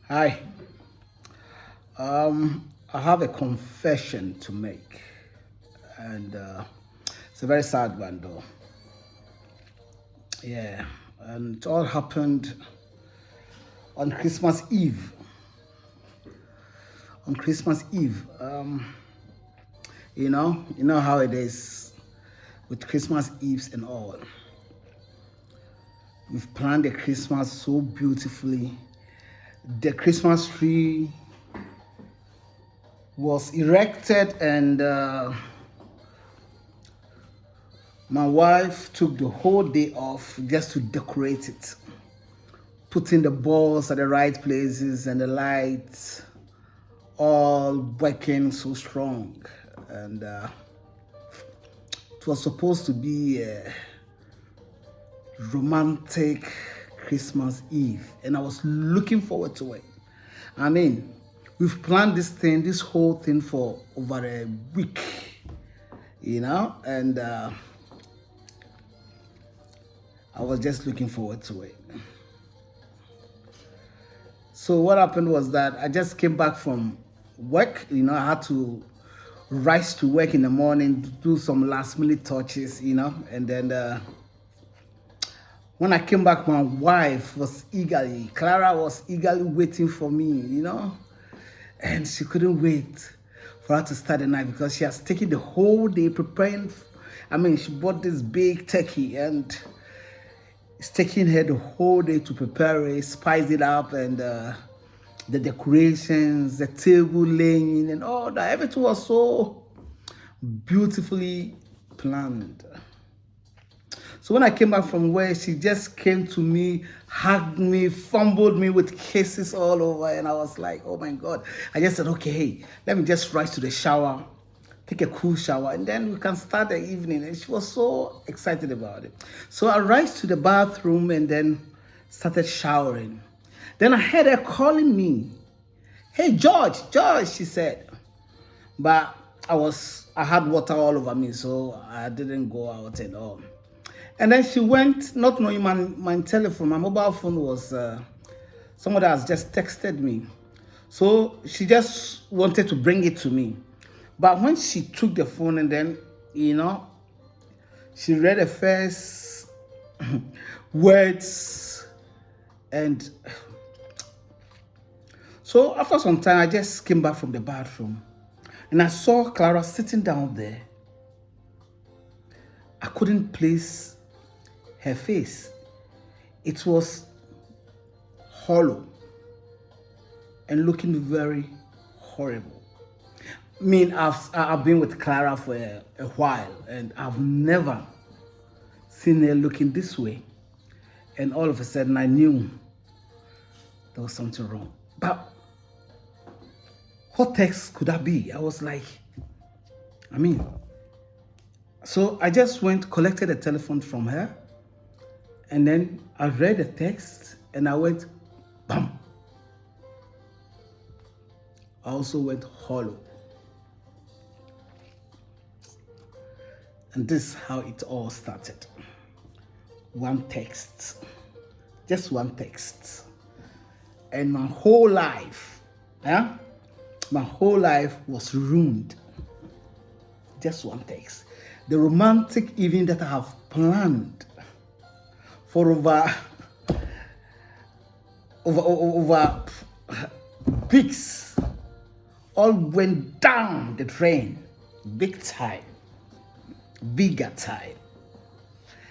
Hi. I have a confession to make, and it's a very sad one, though. Yeah, and it all happened on Christmas Eve. On Christmas Eve, you know how it is with Christmas Eves and all. We've planned the Christmas so beautifully. The Christmas tree was erected, and my wife took the whole day off just to decorate it, putting the balls at the right places and the lights all working so strong. And it was supposed to be a romantic Christmas Eve, and I was looking forward to it. I mean, we've planned this whole thing for over a week, and I was just looking forward to it. So what happened was that I just came back from work. I had to rush to work in the morning, do some last minute touches, and then when I came back, my wife was Clara was eagerly waiting for me, and she couldn't wait for her to start the night because she has taken the whole day preparing. I mean, she bought this big turkey, and it's taking her the whole day to prepare it, spice it up, and the decorations, the table laying, and all that. Everything was so beautifully planned. So when I came back from work, she just came to me, hugged me, fumbled me with kisses all over, and I was like, "Oh my God!" I just said, "Okay, hey, let me just rush to the shower, take a cool shower, and then we can start the evening." And she was so excited about it. So I rushed to the bathroom and then started showering. Then I heard her calling me. "Hey, George, George," she said. But I had water all over me, so I didn't go out at all. And then she went, not knowing my telephone, my mobile phone was someone that has just texted me. So she just wanted to bring it to me. But when she took the phone and then, you know, she read the first words, and so after some time, I just came back from the bathroom and I saw Clara sitting down there. I couldn't place her face. It was hollow and looking very horrible. I mean, I've been with Clara for a while, and I've never seen her looking this way. And all of a sudden, I knew there was something wrong. But what text could that be? I was like, I mean, so I just went, collected a telephone from her, and then I read the text, and I went, bam. I also went hollow. And this is how it all started. One text, just one text. And my whole life, yeah, my whole life was ruined. Just one text. The romantic evening that I have planned for over weeks all went down the drain, big time, bigger time.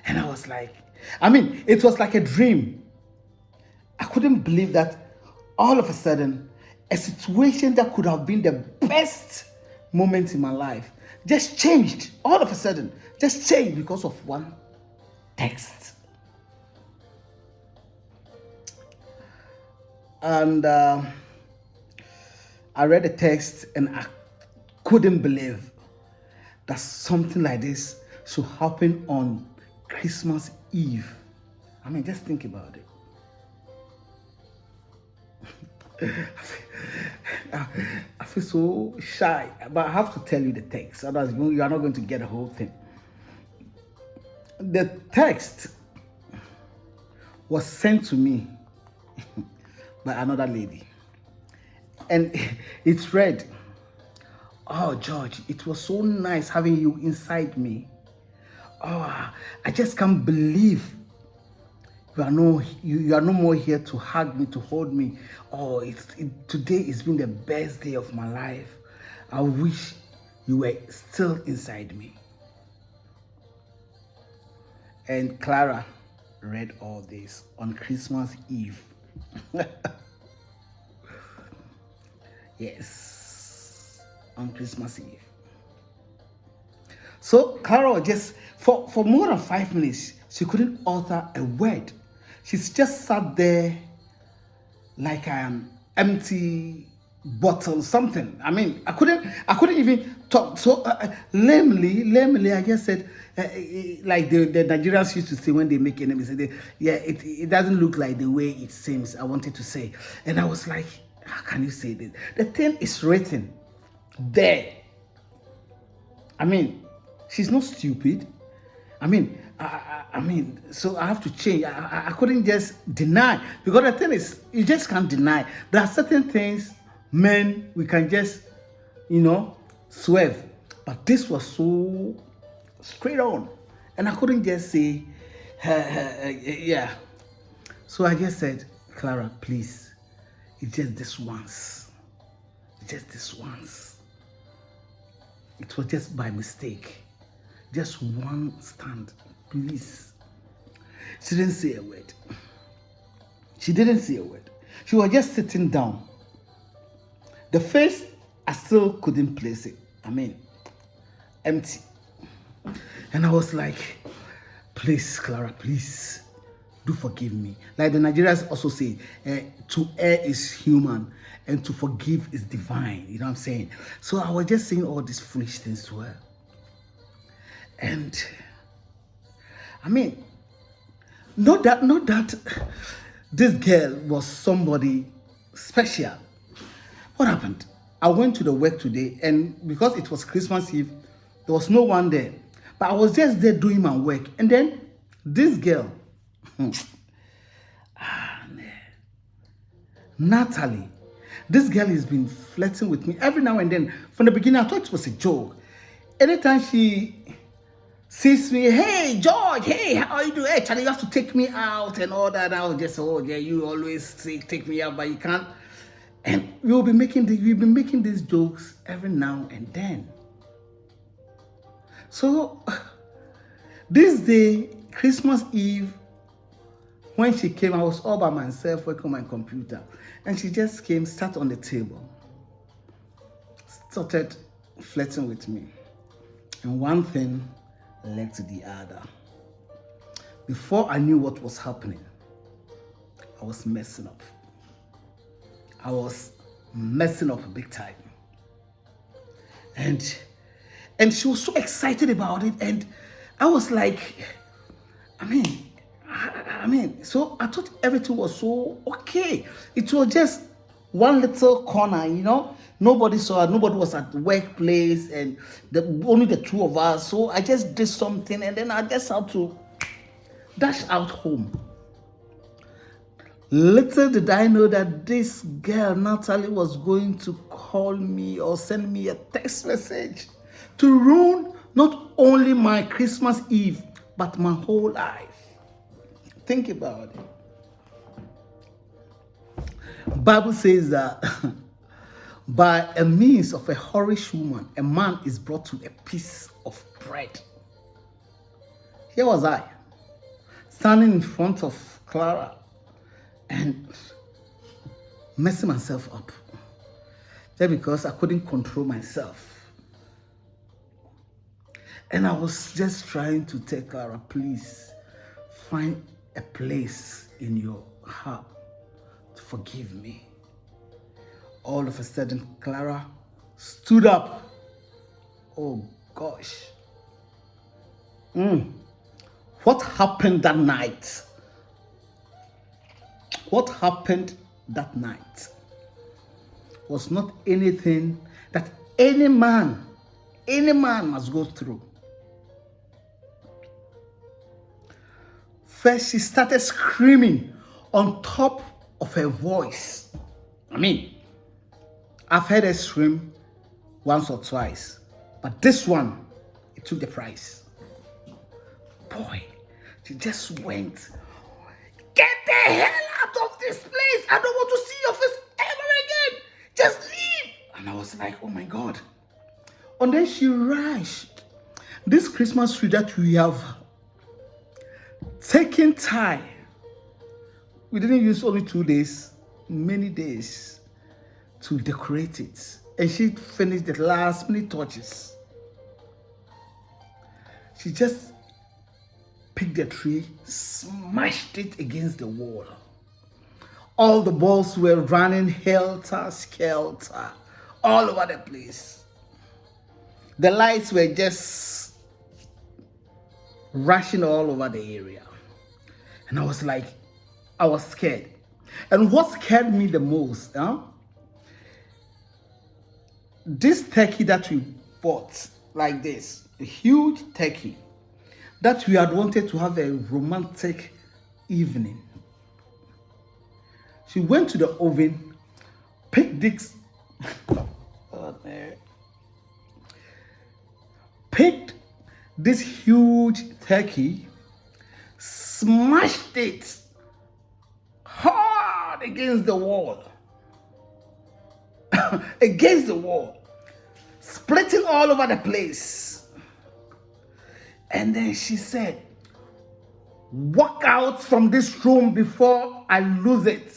And I was like, I mean, it was like a dream. I couldn't believe that all of a sudden, a situation that could have been the best moment in my life just changed. All of a sudden, just changed because of one text. And I read the text and I couldn't believe that something like this should happen on Christmas Eve. I mean, just think about it. I feel so shy, but I have to tell you the text, otherwise you are not going to get the whole thing. The text was sent to me by another lady. and it's read, "Oh, George, it was so nice having you inside me. Oh, I just can't believe you are no more here to hug me, to hold me. Oh, today has been the best day of my life. I wish you were still inside me." And Clara read all this on Christmas Eve. Yes, on Christmas Eve. So Clara just, for more than 5 minutes, she couldn't utter a word. She just sat there like an empty bottle, something. I mean, I couldn't even talk. So lamely, I just said, like the Nigerians used to say when they make enemies, it doesn't look like the way it seems. I wanted to say, and I was like, how can you say this? The thing is written there. I mean, she's not stupid. I mean, so I have to change. I couldn't just deny, because the thing is, you just can't deny. There are certain things, men, we can just, swerve. But this was so straight on, and I couldn't just say, yeah. So I just said, Clara, please, it's just this once. It's just this once. It was just by mistake. Just one stand, please. She didn't say a word. She didn't say a word. She was just sitting down. The face, I still couldn't place it. I mean, empty. And I was like, please, Clara, please, do forgive me. Like the Nigerians also say, to err is human and to forgive is divine. You know what I'm saying? So I was just saying all these foolish things to her. And I mean, not that this girl was somebody special. What happened? I went to the work today, and because it was Christmas Eve, there was no one there. But I was just there doing my work. And then this girl, Natalie, this girl has been flirting with me every now and then. From the beginning, I thought it was a joke. Anytime she sees me, "Hey, George, hey, how are you doing? Hey, Charlie, you have to take me out," and all that. I was just, "Oh, yeah, you always say take me out, but you can't." And we've been making these jokes every now and then. So this day, Christmas Eve, when she came, I was all by myself working on my computer, and she just came, sat on the table, started flirting with me, and one thing led to the other. Before I knew what was happening, I was messing up. I was messing up big time. And she was so excited about it, and I was like, so I thought everything was so okay. It was just one little corner, Nobody saw it. Nobody was at the workplace, and only the two of us. So I just did something, and then I just had to dash out home. Little did I know that this girl, Natalie, was going to call me or send me a text message to ruin not only my Christmas Eve, but my whole life. Think about it. Bible says that by a means of a whorish woman, a man is brought to a piece of bread. Here was I, standing in front of Clara and messing myself up. Just because I couldn't control myself. And I was just trying to tell Clara, please, find a place in your heart to forgive me. All of a sudden, Clara stood up. Oh, gosh. What happened that night? What happened that night was not anything that any man must go through. First, she started screaming on top of her voice. I've heard her scream once or twice, but this one, it took the price. Boy, she just went, get the hell out of this place. I don't want to see your face ever again. Just leave. And I was like, oh my God. And then she rushed. This Christmas tree that we have taken time. We didn't use only 2 days, many days to decorate it. And she finished the last minute touches. She just picked the tree, smashed it against the wall. All the balls were running helter-skelter all over the place. The lights were just rushing all over the area. And I was like, I was scared. And what scared me the most, this turkey that we bought, like this, a huge turkey, that we had wanted to have a romantic evening. She went to the oven, picked this, picked this huge turkey, smashed it hard against the wall. Against the wall, splitting all over the place. And then she said, walk out from this room before I lose it.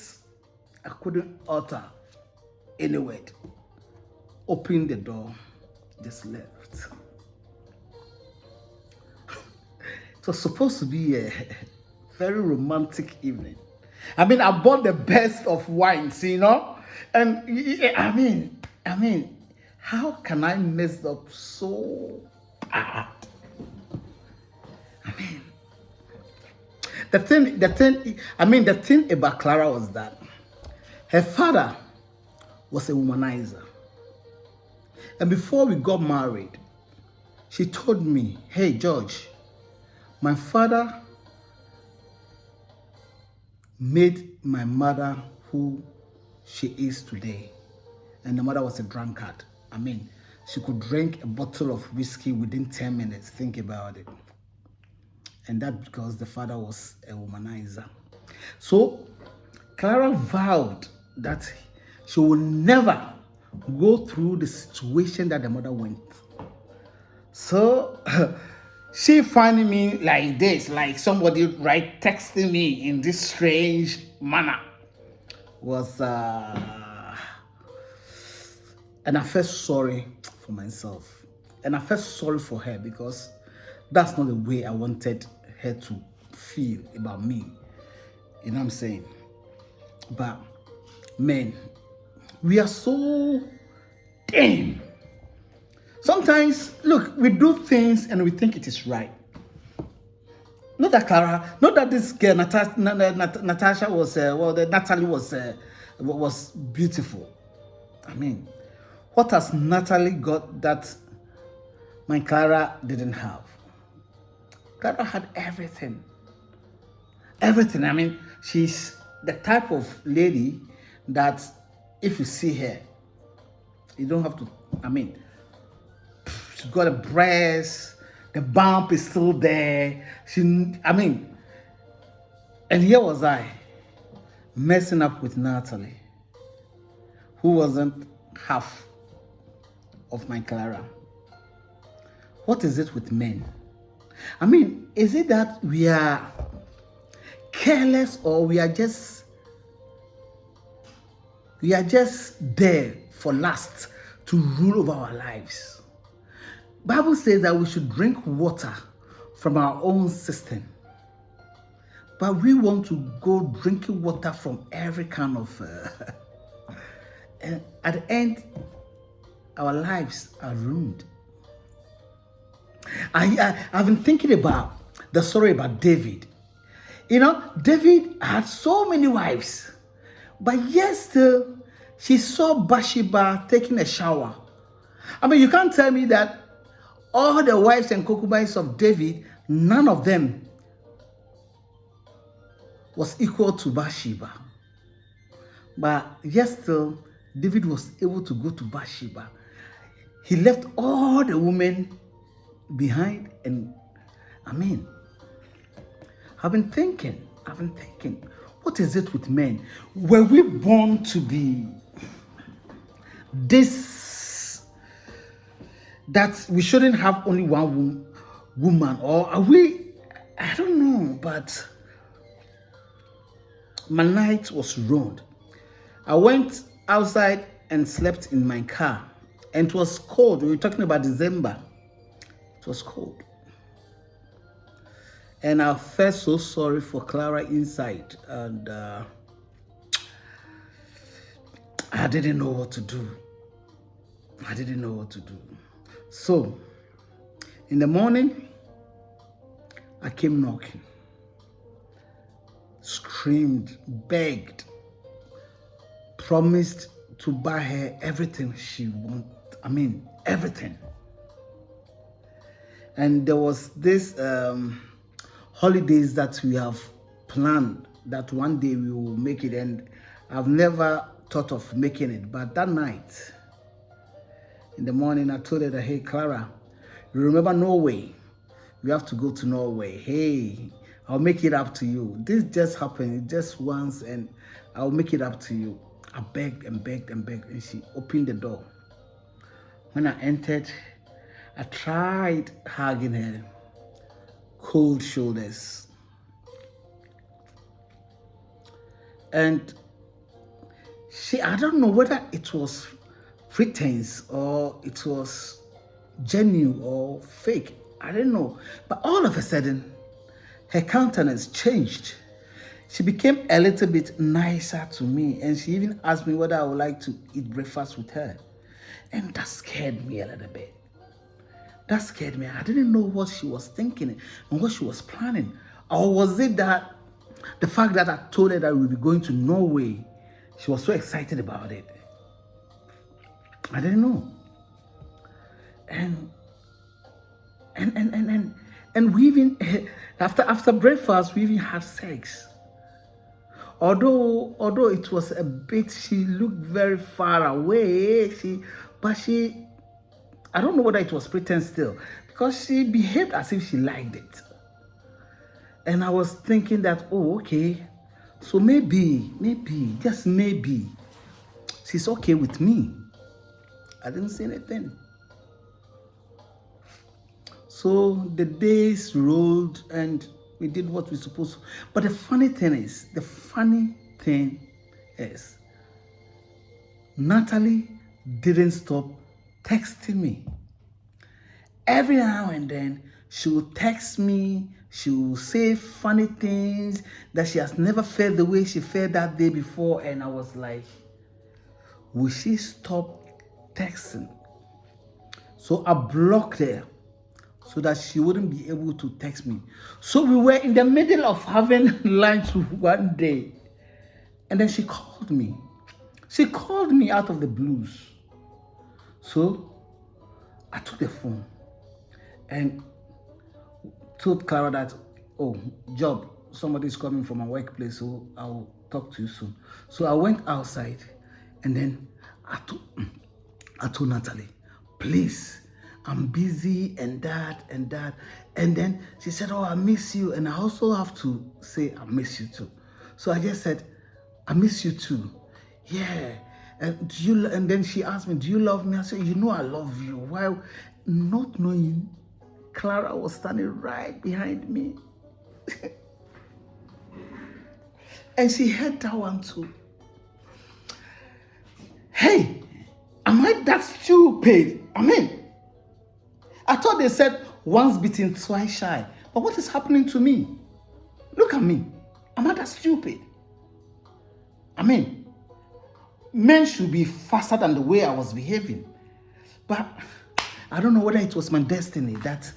I couldn't utter any word. Opened the door, just left. It was supposed to be a very romantic evening. I mean, I bought the best of wines, and I mean, how can I mess up so bad? I mean, the thing about Clara was that her father was a womanizer. And before we got married, she told me, hey, George, my father made my mother who she is today. And the mother was a drunkard. I mean, she could drink a bottle of whiskey within 10 minutes. Think about it. And that because the father was a womanizer. So Clara vowed that she will never go through the situation that the mother went. So she finding me like this, like somebody texting me in this strange manner was and I felt sorry for myself. And I felt sorry for her because that's not the way I wanted her to feel about me. You know what I'm saying? But men, we are so damn. Sometimes, look, we do things and we think it is right. Not that this girl Natasha was Natalie was beautiful. I mean, what has Natalie got that my Clara didn't have? Clara had everything. Everything. I mean, she's the type of lady that if you see her, you don't have to, I mean, she's got a breast, the bump is still there. And here was I, messing up with Natalie, who wasn't half of my Clara. What is it with men? I mean, is it that we are careless or we are just there for lust to rule over our lives? Bible says that we should drink water from our own system. But we want to go drinking water from every kind of... and at the end, our lives are ruined. I've been thinking about the story about David. You know, David had so many wives. But yet still, she saw Bathsheba taking a shower. I mean, you can't tell me that all the wives and concubines of David, none of them was equal to Bathsheba. But yet still, David was able to go to Bathsheba. He left all the women behind, and I've been thinking, what is it with men? Were we born to be this, that we shouldn't have only one woman, or are we? I don't know, but my night was ruined. I went outside and slept in my car, and it was cold. We were talking about December. It was cold. And I felt so sorry for Clara inside, and I didn't know what to do. So, in the morning, I came knocking, screamed, begged, promised to buy her everything she wanted. Everything. And there was this holidays that we have planned that one day we will make it, and I've never thought of making it. But that night, in the morning, I told her that, hey, Clara, you remember Norway? We have to go to Norway. Hey, I'll make it up to you. This just happened just once, and I'll make it up to you. I begged and begged and begged, and she opened the door. When I entered, I tried hugging her. Cold shoulders. And I don't know whether it was pretense or it was genuine or fake. I don't know. But all of a sudden, her countenance changed. She became a little bit nicer to me, and she even asked me whether I would like to eat breakfast with her. And that scared me a little bit. That scared me. I didn't know what she was thinking and what she was planning. Or was it that the fact that I told her that we would be going to Norway, she was so excited about it? I didn't know. And we even, after breakfast, we even had sex. Although it was a bit, she looked very far away. I don't know whether it was pretense still, because she behaved as if she liked it. And I was thinking that, oh, okay, so maybe, just maybe, she's okay with me. I didn't say anything. So the days rolled and we did what we supposed to. But the funny thing is, Natalie didn't stop texting me. Every now and then, she will text me. She will say funny things that she has never felt the way she felt that day before. And I was like, will she stop texting? So I blocked her so that she wouldn't be able to text me. So we were in the middle of having lunch one day, and then she called me. She called me out of the blues. So I took the phone and told Clara that, oh, Job, somebody's coming from my workplace, so I'll talk to you soon. So I went outside, and then I told Natalie, please, I'm busy and that. And then she said, oh, I miss you. And I also have to say, I miss you too. So I just said, I miss you too. Yeah. And then she asked me, do you love me? I said, you know I love you. While not knowing, Clara was standing right behind me. And she heard that one too. Hey, am I that stupid? I thought they said once bitten, twice shy. But what is happening to me? Look at me. Am I that stupid? Men should be faster than the way I was behaving. But I don't know whether it was my destiny that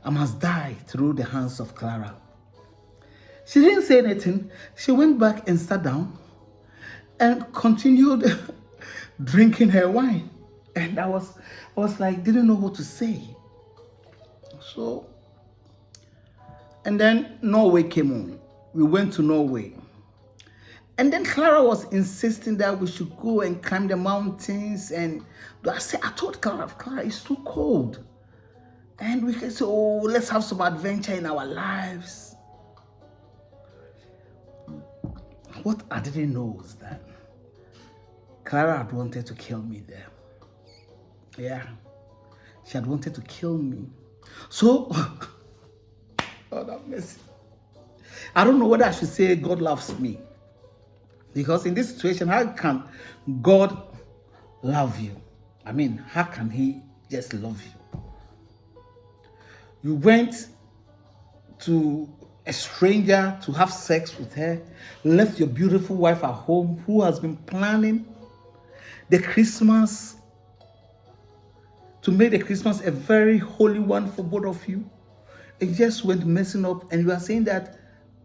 I must die through the hands of Clara. She didn't say anything. She went back and sat down and continued drinking her wine. And I was like, didn't know what to say. So, and then Norway came on. We went to Norway. And then Clara was insisting that we should go and climb the mountains. And I told Clara, it's too cold. And we can say, oh, let's have some adventure in our lives. What I didn't know was that Clara had wanted to kill me there. Yeah. She had wanted to kill me. So, God have mercy. I don't know whether I should say God loves me. Because in this situation, how can God love you? I mean, how can He just love you? You went to a stranger to have sex with her, left your beautiful wife at home who has been planning the Christmas to make the Christmas a very holy one for both of you. It just went messing up, and you are saying that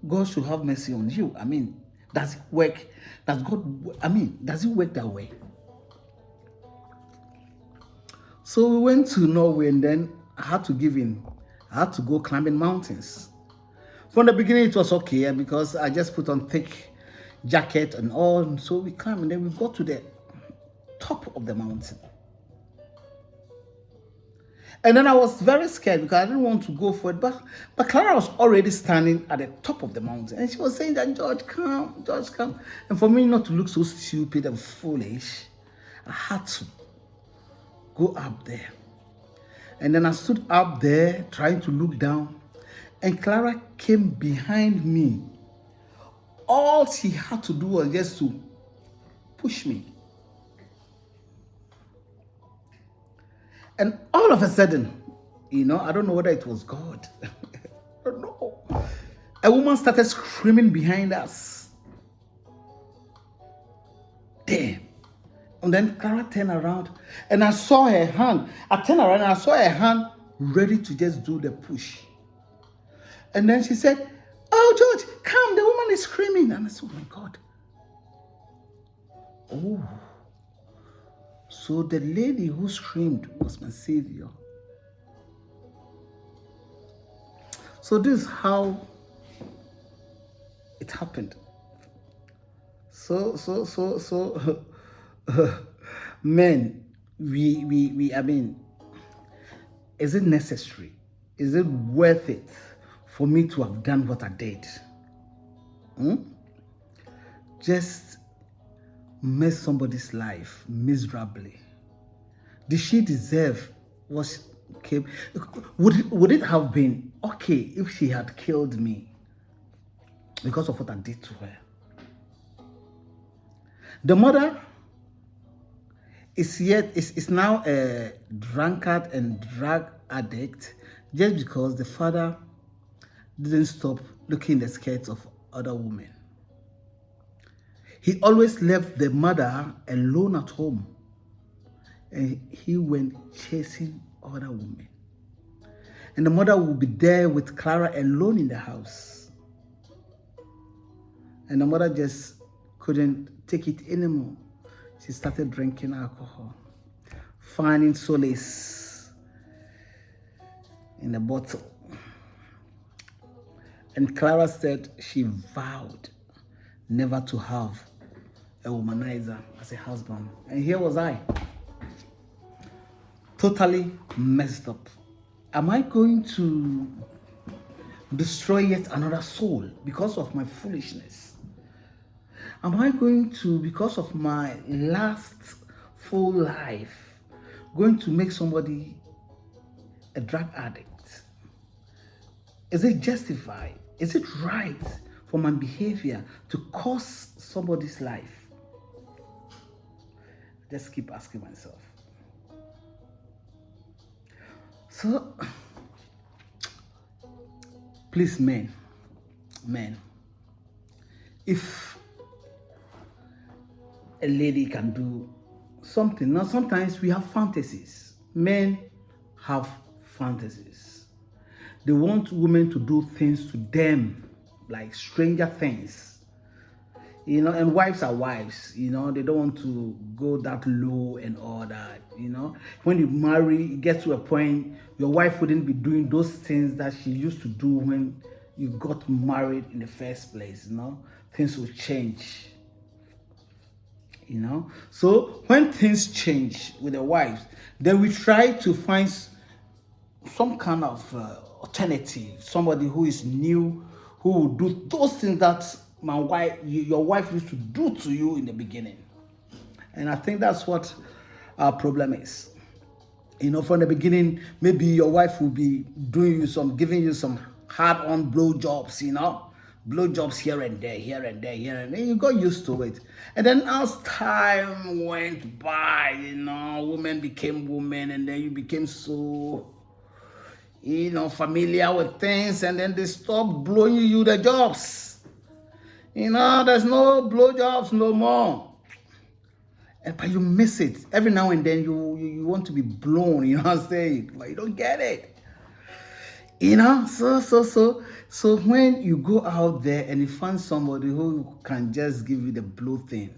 God should have mercy on you. I mean, does it work? Does it work that way? So we went to Norway, and then I had to give in. I had to go climbing mountains. From the beginning, it was okay because I just put on thick jacket and all. And so we climbed, and then we got to the top of the mountain. And then I was very scared because I didn't want to go for it. But Clara was already standing at the top of the mountain. And she was saying that, George, come. And for me not to look so stupid and foolish, I had to go up there. And then I stood up there trying to look down. And Clara came behind me. All she had to do was just to push me. And all of a sudden, I don't know whether it was God. I don't know. A woman started screaming behind us. Damn. And then Clara turned around and I saw her hand. I turned around and I saw her hand ready to just do the push. And then she said, oh, George, come, the woman is screaming. And I said, oh my God. Oh. So the lady who screamed was my savior. So this is how it happened. So men, is it necessary? Is it worth it for me to have done what I did? Just mess somebody's life miserably. Did she deserve what came? Would it have been okay if she had killed me because of what I did to her? The mother is now a drunkard and drug addict just because the father didn't stop looking in the skirts of other women. He always left the mother alone at home, and he went chasing other women. And the mother would be there with Clara alone in the house. And the mother just couldn't take it anymore. She started drinking alcohol, finding solace in a bottle. And Clara said she vowed never to have a womanizer as a husband. And here was I, totally messed up. Am I going to destroy yet another soul because of my foolishness? Am I going to, because of my last full life, going to make somebody a drug addict? Is it justified? Is it right for my behavior to cost somebody's life? Just keep asking myself. So, please, men, if a lady can do something, now sometimes we have fantasies. Men have fantasies. They want women to do things to them, like stranger things. And wives are wives, they don't want to go that low and all that, When you marry, you get to a point, your wife wouldn't be doing those things that she used to do when you got married in the first place, Things will change. So when things change with the wives, then we try to find some kind of alternative, somebody who is new, who will do those things that your wife used to do to you in the beginning. And I think that's what our problem is. From the beginning, maybe your wife will be giving you some hard-on blow jobs, blow jobs here and there, here and there, here and there. You got used to it. And then as time went by, women became women, and then you became so, familiar with things, and then they stopped blowing you the jobs. There's no blow jobs no more. But you miss it. Every now and then you want to be blown, you know what I'm saying? But you don't get it. So when you go out there and you find somebody who can just give you the blow thing,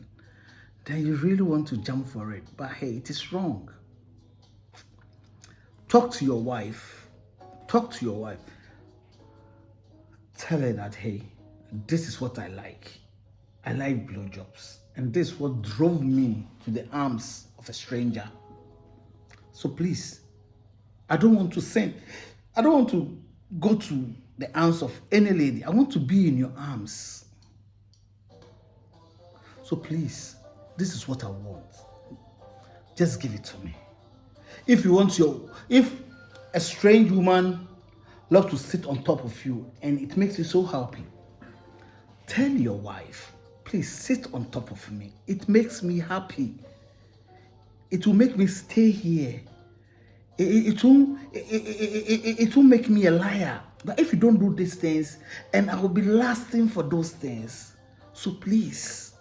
then you really want to jump for it. But hey, it is wrong. Talk to your wife. Talk to your wife. Tell her that, hey, this is what I like. I like blowjobs. And this is what drove me to the arms of a stranger. So please, I don't want to sin. I don't want to go to the arms of any lady. I want to be in your arms. So please, this is what I want. Just give it to me. If a strange woman loves to sit on top of you and it makes you so happy, tell your wife, please sit on top of me. It makes me happy. It will make me stay here. It will make me a liar. But if you don't do these things, and I will be lasting for those things. So please,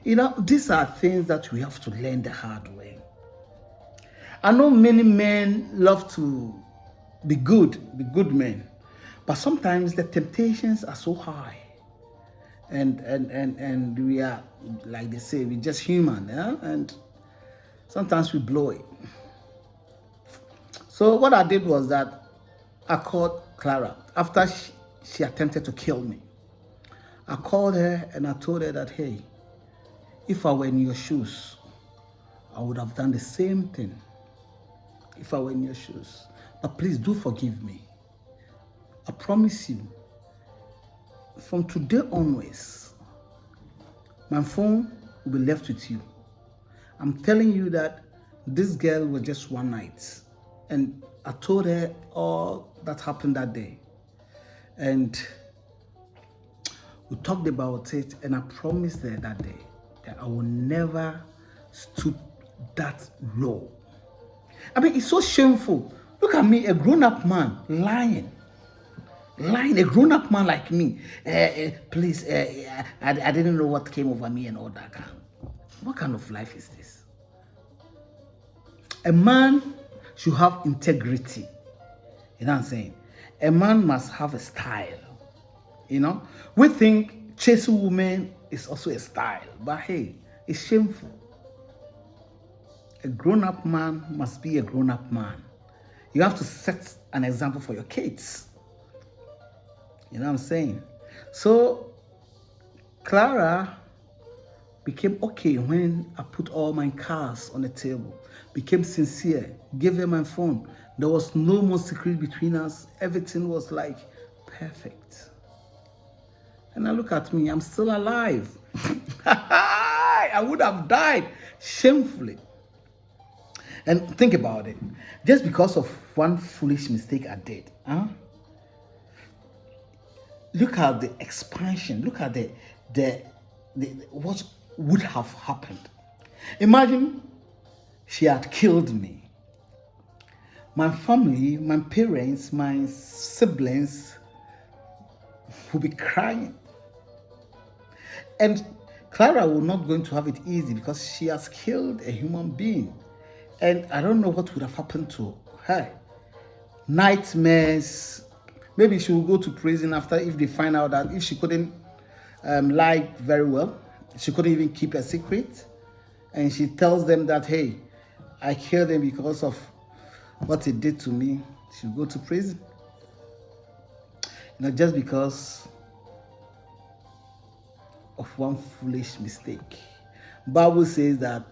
these are things that we have to learn the hard way. I know many men love to be good men, but sometimes the temptations are so high. And we are, like they say, we're just human, and sometimes we blow it. So what I did was that I called Clara after she attempted to kill me. I called her and I told her that, hey, if I were in your shoes, I would have done the same thing. If I were in your shoes. But please do forgive me. I promise you, from today onwards, my phone will be left with you. I'm telling you that this girl was just one night. And I told her all that happened that day. And we talked about it, and I promised her that day that I will never stoop that low. I mean, it's so shameful. Look at me, a grown-up man, lying, a grown-up man like me. Please, I didn't know what came over me and all that. What kind of life is this? A man should have integrity. You know what I'm saying? A man must have a style. We think chasing women is also a style, but hey, it's shameful. A grown-up man must be a grown-up man. You have to set an example for your kids. You know what I'm saying? So Clara became okay when I put all my cards on the table, became sincere, gave her my phone. There was no more secret between us. Everything was like perfect. And now look at me, I'm still alive. I would have died shamefully. And think about it. Just because of one foolish mistake I did, look at the expansion. Look at the what would have happened. Imagine she had killed me. My family, my parents, my siblings would be crying. And Clara will not going to have it easy because she has killed a human being. And I don't know what would have happened to her. Nightmares. Maybe she will go to prison after if they find out that if she couldn't lie very well, she couldn't even keep a secret. And she tells them that, hey, I killed him because of what he did to me. She'll go to prison. Just because of one foolish mistake. Bible says that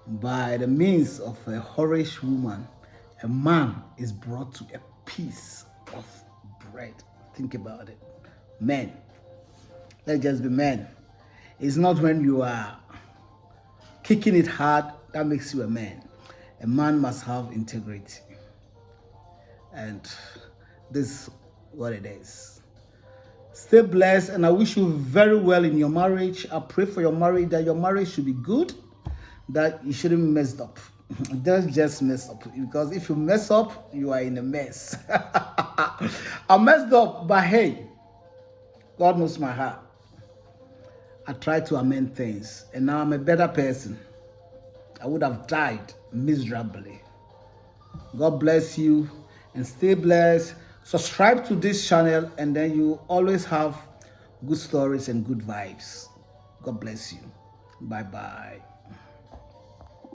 by the means of a whorish woman, a man is brought to a piece of bread. Think about it. Men. Let's just be men. It's not when you are kicking it hard that makes you a man. A man must have integrity. And this is what it is. Stay blessed, and I wish you very well in your marriage. I pray for your marriage, that your marriage should be good, that you shouldn't mess up. Don't just mess up, because if you mess up, you are in a mess. I messed up, but hey, God knows my heart. I tried to amend things, and now I'm a better person. I would have died miserably. God bless you, and stay blessed. Subscribe to this channel, and then you always have good stories and good vibes. God bless you. Bye-bye.